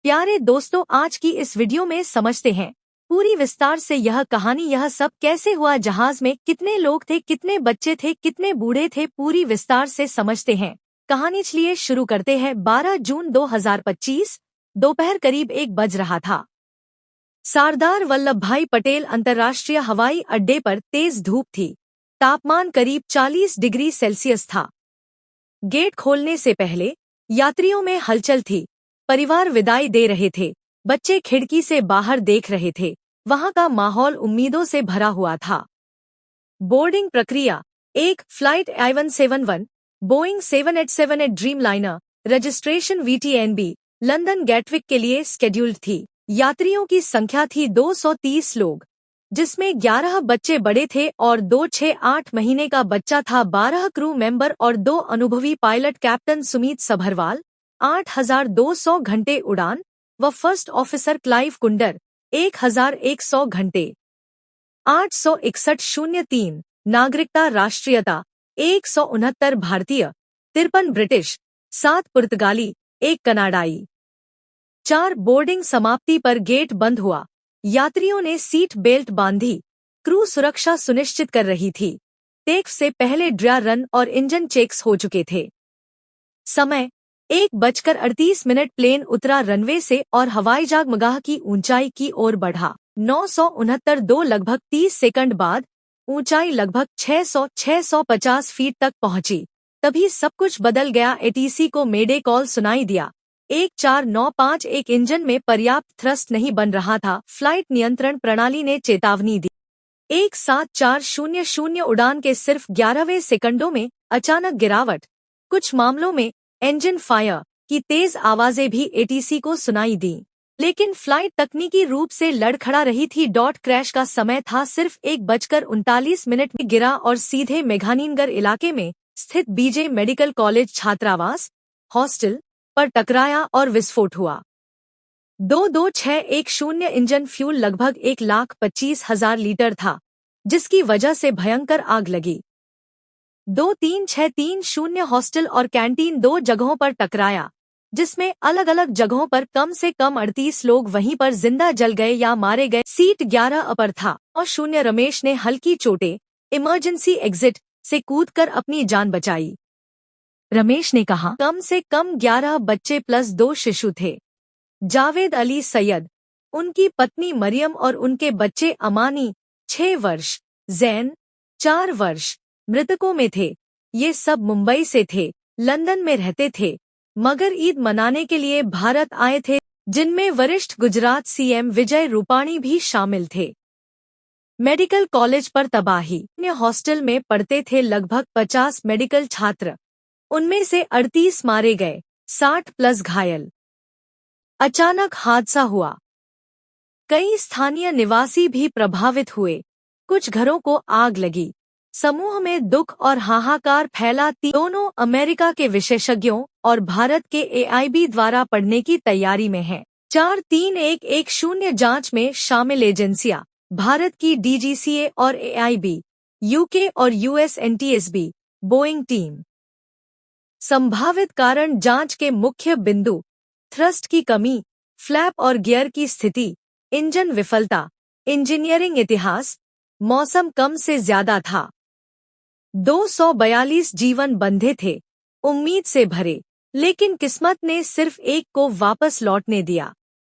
प्यारे दोस्तों, आज की इस वीडियो में समझते हैं पूरी विस्तार से यह कहानी। यह सब कैसे हुआ, जहाज में कितने लोग थे, कितने बच्चे थे, कितने बूढ़े थे, पूरी विस्तार से समझते हैं कहानी। चलिए शुरू करते हैं। 12 जून 2025 दोपहर करीब 1 बज रहा था। सरदार वल्लभ भाई पटेल अंतर्राष्ट्रीय हवाई अड्डे पर तेज धूप थी। तापमान करीब 40 डिग्री सेल्सियस था। गेट खोलने से पहले यात्रियों में हलचल थी। परिवार विदाई दे रहे थे, बच्चे खिड़की से बाहर देख रहे थे। वहां का माहौल उम्मीदों से भरा हुआ था। बोर्डिंग प्रक्रिया 1 flight I-171 Boeing 787 Dreamliner registration VTNB London Gatwick के लिए स्केड्यूल्ड थी। यात्रियों की संख्या थी 230 लोग, जिसमें 11 बच्चे बड़े थे और 2 6-8 महीने का बच्चा था। 12 क्रू मेंबर और 2 अनुभवी पायलट, कैप्टन सुमीत सभरवाल 8200 घंटे उड़ान व फर्स्ट ऑफिसर क्लाइव कुंडर 1100 घंटे। 861-03 नागरिकता राष्ट्रीयता 169 भारतीय, 53 ब्रिटिश, 7 पुर्तगाली, 1 कनाडाई। 4 बोर्डिंग समाप्ति पर गेट बंद हुआ। यात्रियों ने सीट बेल्ट बांधी। क्रू सुरक्षा सुनिश्चित कर रही थी। टेक से पहले ड्राई रन और इंजन चेक्स हो चुके थे। समय 1:38 प्लेन उतरा रनवे से और हवाई जगमगाह की ऊंचाई की ओर बढ़ा। 969 लगभग 30 सेकंड बाद ऊंचाई लगभग 600-650 फीट तक पहुंची। तभी सब कुछ बदल गया। ATC को मेडे कॉल सुनाई दिया। 14951 इंजन में पर्याप्त थ्रस्ट नहीं बन रहा था। फ्लाइट नियंत्रण प्रणाली ने चेतावनी दी। 17400 उड़ान के सिर्फ 11वें सेकंडों में अचानक गिरावट। कुछ मामलों में इंजन फायर की तेज आवाजें भी ATC को सुनाई दी, लेकिन फ्लाइट तकनीकी रूप से लड़खड़ा रही थी। क्रैश का समय था सिर्फ 1:39 में गिरा और सीधे मेघानीनगर इलाके में स्थित BJ मेडिकल कॉलेज छात्रावास हॉस्टल पर टकराया और विस्फोट हुआ। 22610 इंजन फ्यूल लगभग 1,25,000 लीटर था, जिसकी वजह से भयंकर आग लगी। 23630 हॉस्टल और कैंटीन 2 जगहों पर टकराया, जिसमें अलग अलग जगहों पर कम से कम 38 लोग वहीं पर जिंदा जल गए या मारे गए। सीट 11 पर था और 0 रमेश ने हल्की चोटें इमरजेंसी एग्जिट से कूदकर अपनी जान बचाई। रमेश ने कहा, कम से कम 11 बच्चे प्लस 2 शिशु थे। जावेद अली सैयद, उनकी पत्नी मरियम और उनके बच्चे अमानी 6 वर्ष, जैन 4 वर्ष मृतकों में थे। ये सब मुंबई से थे, लंदन में रहते थे, मगर ईद मनाने के लिए भारत आए थे, जिनमें वरिष्ठ गुजरात CM विजय रूपाणी भी शामिल थे। मेडिकल कॉलेज पर तबाही। हॉस्टल में पढ़ते थे लगभग 50 मेडिकल छात्र, उनमें से 38 मारे गए, 60 प्लस घायल। अचानक हादसा हुआ। कई स्थानीय निवासी भी प्रभावित हुए। कुछ घरों को आग लगी। समूह में दुख और हाहाकार फैला। दोनों अमेरिका के विशेषज्ञों और भारत के AIB द्वारा पढ़ने की तैयारी में हैं। 43110 जांच में शामिल एजेंसियां भारत की DGCA और AIB, UK और US NTSB, बोइंग टीम। संभावित कारण जांच के मुख्य बिंदु: थ्रस्ट की कमी, फ्लैप और गियर की स्थिति, इंजन विफलता, इंजीनियरिंग इतिहास। मौसम कम से ज्यादा था। 242 जीवन बंधे थे, उम्मीद से भरे, लेकिन किस्मत ने सिर्फ एक को वापस लौटने दिया।